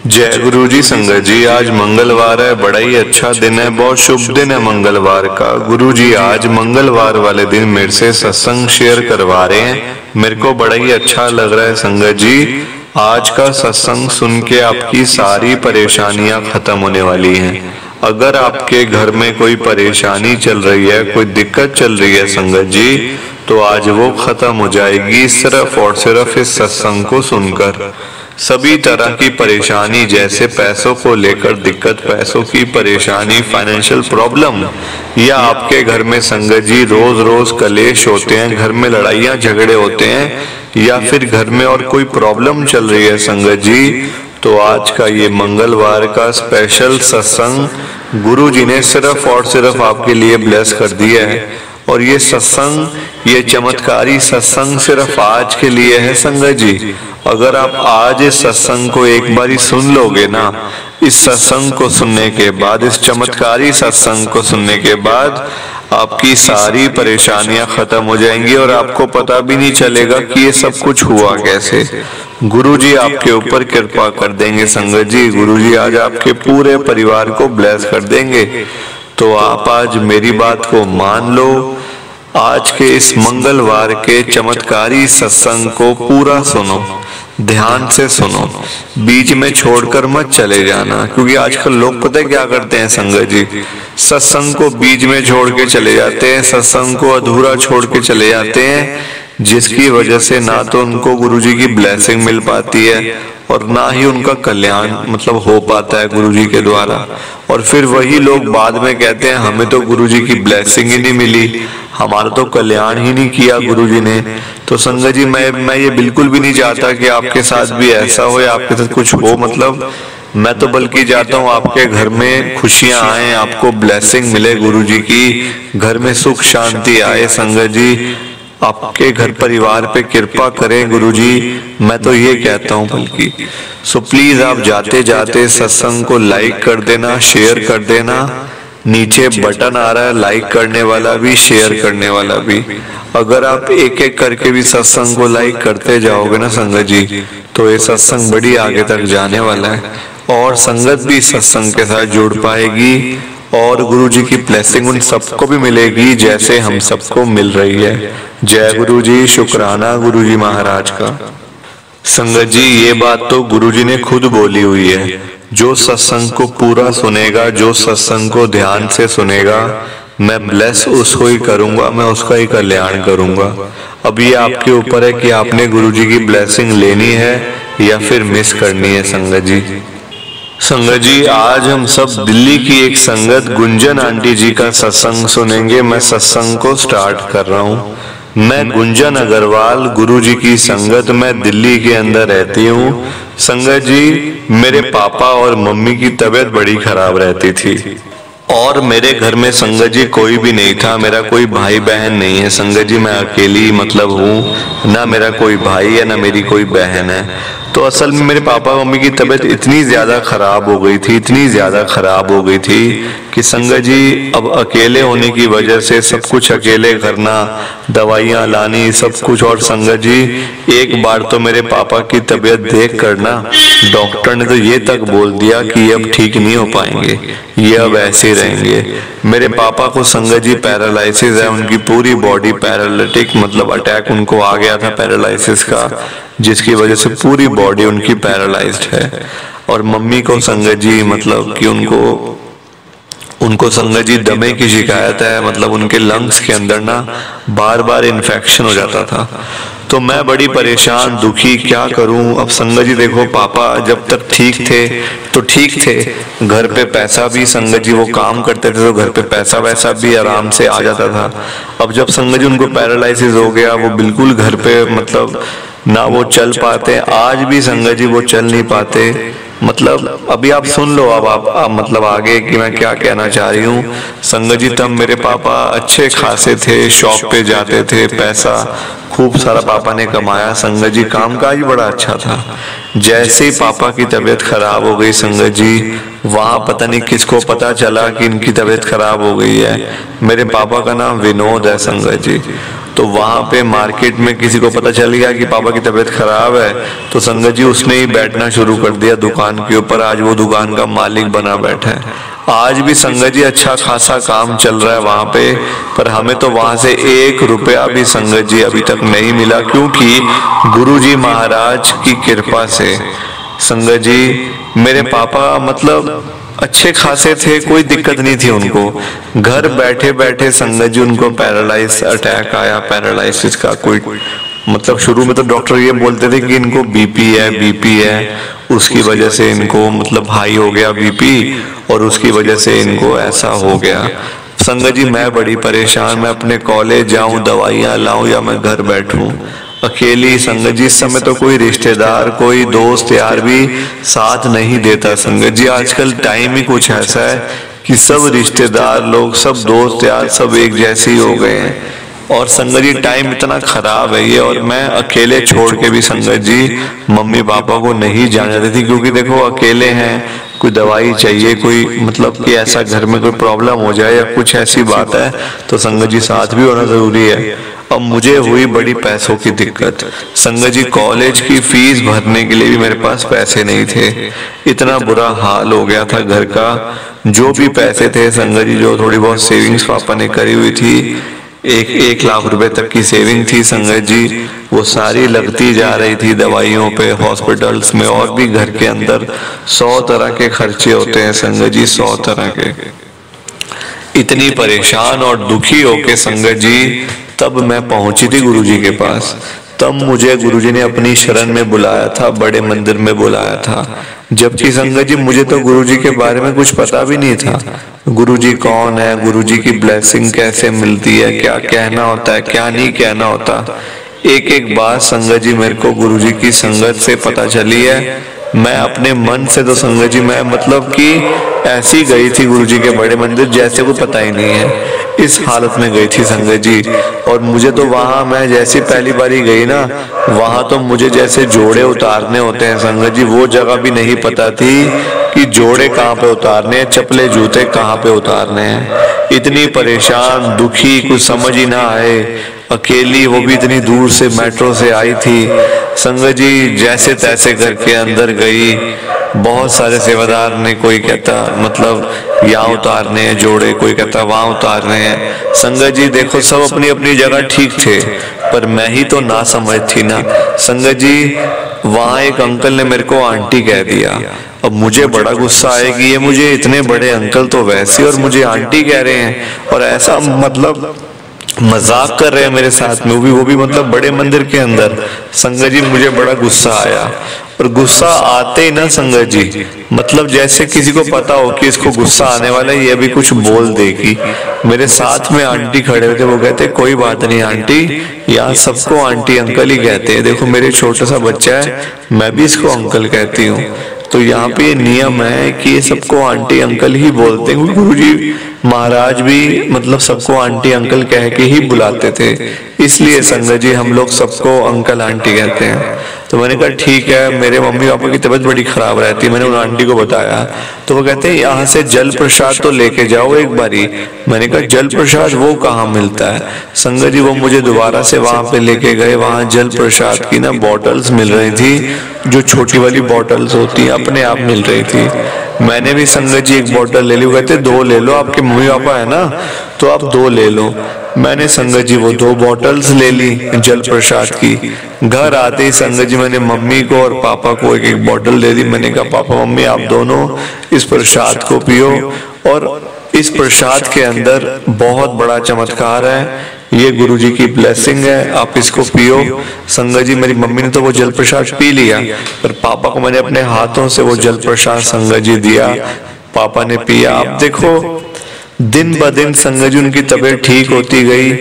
जय गुरु जी। संगत जी, आज मंगलवार है, बड़ा ही अच्छा दिन है, बहुत शुभ दिन है मंगलवार का। गुरु जी आज मंगलवार वाले दिन मेरे से सत्संग शेयर करवा रहे हैं, मेरे को बड़ा ही अच्छा लग रहा है। संगत जी, आज का सत्संग सुन के आपकी सारी परेशानियां खत्म होने वाली हैं। अगर आपके घर में कोई परेशानी चल रही है, कोई दिक्कत चल रही है संगत जी, तो आज वो खत्म हो जाएगी सिर्फ और सिर्फ इस सत्संग को सुनकर। सभी तरह की परेशानी, जैसे पैसों को लेकर दिक्कत, पैसों की परेशानी, फाइनेंशियल प्रॉब्लम, या आपके घर में संगत जी रोज रोज कलेश होते हैं, घर में लड़ाइयाँ झगड़े होते हैं, या फिर घर में और कोई प्रॉब्लम चल रही है संगत जी, तो आज का ये मंगलवार का स्पेशल सत्संग गुरु जी ने सिर्फ और सिर्फ आपके लिए ब्लेस कर दिया है। और ये सत्संग, ये चमत्कारी सत्संग सिर्फ आज के लिए है संगत जी। अगर आप आज इस सत्संग को एक बारी सुन लोगे ना, इस सत्संग को सुनने के बाद, इस चमत्कारी सत्संग को सुनने के बाद आपकी सारी परेशानियां खत्म हो जाएंगी और आपको पता भी नहीं चलेगा कि ये सब कुछ हुआ कैसे। गुरु जी आपके ऊपर कृपा कर देंगे संगत जी। गुरु जी आज आपके पूरे परिवार को ब्लेस कर देंगे। तो आप आज मेरी बात को मान लो, आज के इस मंगलवार के चमत्कारी सत्संग को पूरा सुनो, ध्यान से सुनो, बीच में छोड़कर मत चले जाना। क्योंकि आजकल लोग पता है क्या करते हैं संगत जी, सत्संग को बीच में छोड़ के चले जाते हैं, सत्संग को अधूरा छोड़ के चले जाते हैं, जिसकी वजह से ना तो उनको गुरु जी की ब्लेसिंग मिल पाती है और ना ही उनका कल्याण मतलब हो पाता है गुरु जी के द्वारा। और फिर वही लोग बाद में कहते हैं हमें तो गुरु जी की ब्लेसिंग ही नहीं मिली, हमारा तो कल्याण ही नहीं किया गुरु जी ने। तो संगत जी मैं ये बिल्कुल भी नहीं चाहता कि आपके साथ भी ऐसा हो या आपके साथ कुछ हो। मतलब मैं तो बल्कि चाहता हूँ आपके घर में खुशियां आए, आपको ब्लेसिंग मिले गुरु जी की, घर में सुख शांति आए संगत जी, आपके घर परिवार पे कृपा करें गुरु जी। मैं तो ये कहता हूँ बल्कि। सो प्लीज आप जाते जाते सत्संग को लाइक कर देना, शेयर कर देना। नीचे बटन आ रहा है लाइक करने वाला भी, शेयर करने वाला भी। अगर आप एक एक करके भी सत्संग को लाइक करते जाओगे ना संगत जी, तो ये सत्संग बड़ी आगे तक जाने वाला है और संगत भी सत्संग के साथ जुड़ पाएगी और गुरु जी की ब्लेसिंग उन सबको भी मिलेगी जैसे हम सबको मिल रही है। जय गुरु जी, शुक्राना गुरु जी महाराज का। संगत जी ये बात तो गुरु जी ने खुद बोली हुई है, जो सत्संग को पूरा सुनेगा, जो सत्संग को ध्यान से सुनेगा, मैं ब्लेस उसको ही करूंगा, मैं उसका ही कल्याण करूंगा। अब ये आपके ऊपर है कि आपने गुरु जी की ब्लेसिंग लेनी है या फिर मिस करनी है संगत जी। संगत जी आज हम सब दिल्ली की एक संगत गुंजन आंटी जी का सत्संग सुनेंगे। मैं सत्संग को स्टार्ट कर रहा हूँ। मैं गुंजन अग्रवाल, गुरु जी की संगत, मैं दिल्ली के अंदर रहती हूँ। संगत जी मेरे पापा और मम्मी की तबीयत बड़ी खराब रहती थी और मेरे घर में संगत जी कोई भी नहीं था, मेरा कोई भाई बहन नहीं है संगत जी, मैं अकेली मतलब हूँ, ना मेरा कोई भाई है ना मेरी कोई बहन है। तो असल में मेरे पापा मम्मी की तबीयत इतनी ज्यादा खराब हो गई थी, इतनी ज्यादा खराब हो गई थी कि संगत जी अब अकेले होने की वजह से सब कुछ अकेले करना, दवाइयाँ लानी, सब कुछ। और संगत जी एक बार तो मेरे पापा की तबीयत देख कर ना डॉक्टर ने तो ये तक बोल दिया कि ये अब ठीक नहीं हो पाएंगे, ये अब ऐसे रहेंगे। मेरे पापा को संगत जी पैरालिसिस है, उनकी पूरी बॉडी पैरालिटिक मतलब अटैक उनको आ गया था पैरालिसिस का, जिसकी वजह से पूरी बॉडी उनकी पैरालाइज्ड है। और मम्मी को संगत जी मतलब कि उनको संगत जी दमे की शिकायत है, मतलब उनके लंग्स के अंदर ना बार बार इन्फेक्शन हो जाता था। तो मैं बड़ी परेशान दुखी, क्या करूं। अब संगत जी देखो, पापा जब तक ठीक थे तो ठीक थे, घर पे पैसा भी संगत जी वो काम करते थे तो घर पे पैसा वैसा भी आराम से आ जाता था। अब जब संगत जी उनको पैरालिसिस हो गया, वो बिल्कुल घर पे मतलब ना वो चल पाते, आज भी संगत जी वो चल नहीं पाते। मतलब अभी आप सुन लो अब आप मतलब आगे कि मैं क्या कहना चाह रही हूँ। संगत जी तब मेरे पापा अच्छे खासे थे, शॉप पे जाते थे, पैसा खूब सारा पापा ने कमाया संगत जी, कामकाज बड़ा अच्छा था। जैसे ही पापा की तबीयत खराब हो गई संगत जी, वहाँ पता नहीं किसको पता चला कि इनकी तबीयत खराब हो गई है। मेरे पापा का नाम विनोद है संगत जी, तो वहां पे मार्केट में किसी को पता चल गया कि पापा की तबीयत खराब है, तो संगत जी उसने ही बैठना शुरू कर दिया दुकान के ऊपर। आज वो दुकान का मालिक बना बैठा है। आज भी संगत जी अच्छा खासा काम चल रहा है वहां पे, पर हमें तो वहां से 1 रुपया भी संगत जी अभी तक नहीं मिला, क्योंकि गुरुजी महाराज की कृपा से। संगत जी मेरे पापा मतलब अच्छे खासे थे, कोई दिक्कत नहीं थी उनको। घर बैठे बैठे संगत जी उनको पैरालाइज अटैक आया, पैरालाइसिस का कोई मतलब शुरू में तो डॉक्टर ये बोलते थे कि इनको बीपी है, उसकी वजह से इनको मतलब हाई हो गया बीपी और उसकी वजह से इनको ऐसा हो गया। संगत जी मैं बड़ी परेशान, मैं अपने कॉलेज जाऊं, दवाइयां लाऊं या मैं घर बैठूं अकेली। संगत जी इस समय तो कोई रिश्तेदार, कोई दोस्त यार भी साथ नहीं देता। संगत जी आजकल टाइम ही कुछ ऐसा है कि सब रिश्तेदार लोग, सब दोस्त यार सब एक जैसे ही हो गए हैं। और संगत जी टाइम इतना खराब है ये, और मैं अकेले छोड़ के भी संगत जी मम्मी पापा को नहीं जाने देती, क्योंकि देखो अकेले हैं, कोई दवाई चाहिए, कोई मतलब कि ऐसा घर में कोई प्रॉब्लम हो जाए या कुछ ऐसी बात है तो संगत जी साथ भी होना जरूरी है। अब मुझे हुई बड़ी पैसों की दिक्कत। संगत जी कॉलेज की फीस भरने के लिए भी मेरे पास पैसे नहीं थे। इतना बुरा हाल हो गया था घर का। जो भी पैसे थे संगत जी, जो थोड़ी बहुत सेविंग्स पापा ने करी हुई थी, 1 लाख रुपए तक की सेविंग थी संगत जी, वो सारी लगती जा रही थी दवाइयों पे, हॉस्पिटल्स में, और भी घर के अंदर 100 तरह के खर्चे होते हैं संगत जी, 100 तरह के। इतनी परेशान और दुखी होके संगत जी तब मैं पहुंची थी गुरुजी के पास। तब मुझे गुरुजी ने अपनी शरण में बुलाया था, बड़े मंदिर में बुलाया था। जबकि संगत जी मुझे तो गुरुजी के बारे में कुछ पता भी नहीं था। गुरुजी कौन है, गुरुजी की ब्लेसिंग कैसे मिलती है, क्या कहना होता है, क्या नहीं कहना होता, एक एक बात संगत जी मेरे को गुरुजी की संगत से पता चली है। मैं अपने मन से तो संगत जी मैं मतलब कि ऐसी गई थी गुरुजी के बड़े मंदिर जैसे कोई पता ही नहीं है, इस हालत में गई थी संगत जी। और मुझे तो वहां, मैं जैसी पहली बारी गई ना, वहां तो मुझे जैसे जोड़े उतारने होते हैं संगत जी, वो जगह भी नहीं पता थी कि जोड़े कहाँ पे उतारने हैं, चप्पले जूते कहाँ पे उतारने हैं। इतनी परेशान दुखी, कुछ समझ ही ना आए, अकेली, वो भी इतनी दूर से मेट्रो से आई थी संगत जी। जैसे तैसे करके अंदर गई, बहुत सारे सेवादार ने, कोई कहता मतलब यहाँ उतारने हैं जोड़े, कोई कहता वहां उतारने हैं। संगत जी देखो सब अपनी अपनी जगह ठीक थे, पर मैं ही तो ना समझ थी ना संगत जी। वहां एक अंकल ने मेरे को आंटी कह दिया। अब मुझे बड़ा गुस्सा आया कि ये मुझे इतने बड़े अंकल तो वैसे और मुझे आंटी कह रहे हैं, और ऐसा मतलब मजाक कर रहे हैं मेरे साथ में, वो भी मतलब बड़े मंदिर के अंदर। संगत जी मुझे बड़ा गुस्सा आया, और गुस्सा आते ही ना संगत जी मतलब जैसे किसी को पता हो कि इसको गुस्सा आने वाला है, ये अभी कुछ बोल देगी। मेरे साथ में आंटी खड़े हुए थे, वो कहते कोई बात नहीं आंटी, यहाँ सबको आंटी अंकल ही कहते हैं, देखो मेरे छोटा सा बच्चा है, मैं भी इसको अंकल कहती हूँ, तो यहाँ पे नियम है कि ये सबको आंटी अंकल ही बोलते हैं। गुरुजी महाराज भी मतलब सबको आंटी अंकल कह के ही बुलाते थे, इसलिए संगत जी हम लोग सबको अंकल आंटी कहते हैं। तो मैंने कहा ठीक है, मेरे मम्मी पापा की तबीयत बड़ी खराब रहती है, मैंने उन आंटी को बताया, तो वो कहते हैं यहाँ से जल प्रसाद तो लेके जाओ एक बारी। मैंने कहा जल प्रसाद वो कहाँ मिलता है? संगत जी वो मुझे दोबारा से वहां पे लेके गए, वहां जल प्रसाद की ना बॉटल्स मिल रही थी, जो छोटी वाली बॉटल्स होती है अपने आप मिल रही थी। मैंने भी संगत जी एक बॉटल ले ली, वो कहते 2 ले लो, आपके मम्मी पापा है ना तो आप 2 ले लो। मैंने संगत जी वो 2 बॉटल्स ले ली जल प्रसाद की। घर आते ही संगत जी मैंने मम्मी को और पापा को एक एक बॉटल दे दी। मैंने कहा पापा मम्मी आप दोनों इस प्रसाद को पियो, और इस प्रसाद के अंदर बहुत बड़ा चमत्कार है, ये गुरुजी की ब्लेसिंग है, आप इसको पियो। संगत जी मेरी मम्मी ने तो वो जल प्रसाद पी लिया, पर पापा को मैंने अपने हाथों से वो जल प्रसाद संगत जी दिया, पापा ने पिया। आप देखो दिन ब दिन संगत जी उनकी तबीयत ठीक होती गई।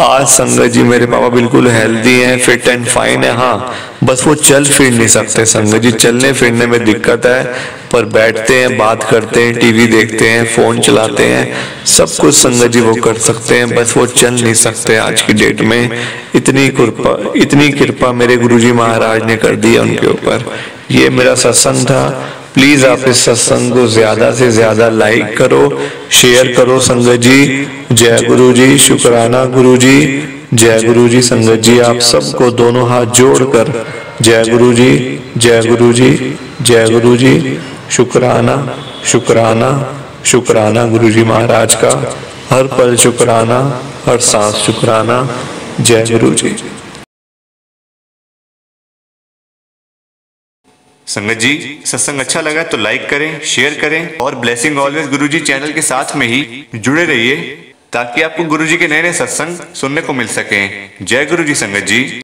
आज संगत जी मेरे पापा बिल्कुल हेल्दी हैं, फिट एंड फाइन है। हाँ बस वो चल फिर नहीं सकते संगत जी, चलने फिरने में दिक्कत है, पर बैठते हैं, बात करते हैं, टीवी देखते हैं, फोन चलाते हैं, सब कुछ संगत जी वो कर सकते हैं, बस वो चल नहीं सकते आज की डेट में। इतनी कृपा मेरे गुरुजी महाराज ने कर दी है उनके ऊपर। ये मेरा सत्संग था, प्लीज आप इस सत्संग को ज्यादा से ज्यादा लाइक करो, शेयर करो संगत जी। जय गुरु जी, शुक्राना गुरु जी, जय गुरु जी। संगत जी आप सबको दोनों हाथ जोड़कर जय गुरु जी, जय गुरु जी, जय गुरु जी। शुक्राना शुक्राना शुक्राना गुरु जी महाराज का, हर पल शुक्राना, हर सांस शुक्राना। जय गुरु जी। संगत जी सत्संग अच्छा लगा तो लाइक करें, शेयर करें और ब्लेसिंग ऑलवेज गुरुजी चैनल के साथ में ही जुड़े रहिए ताकि आपको गुरुजी के नए नए सत्संग सुनने को मिल सकें। जय गुरु जी संगत जी।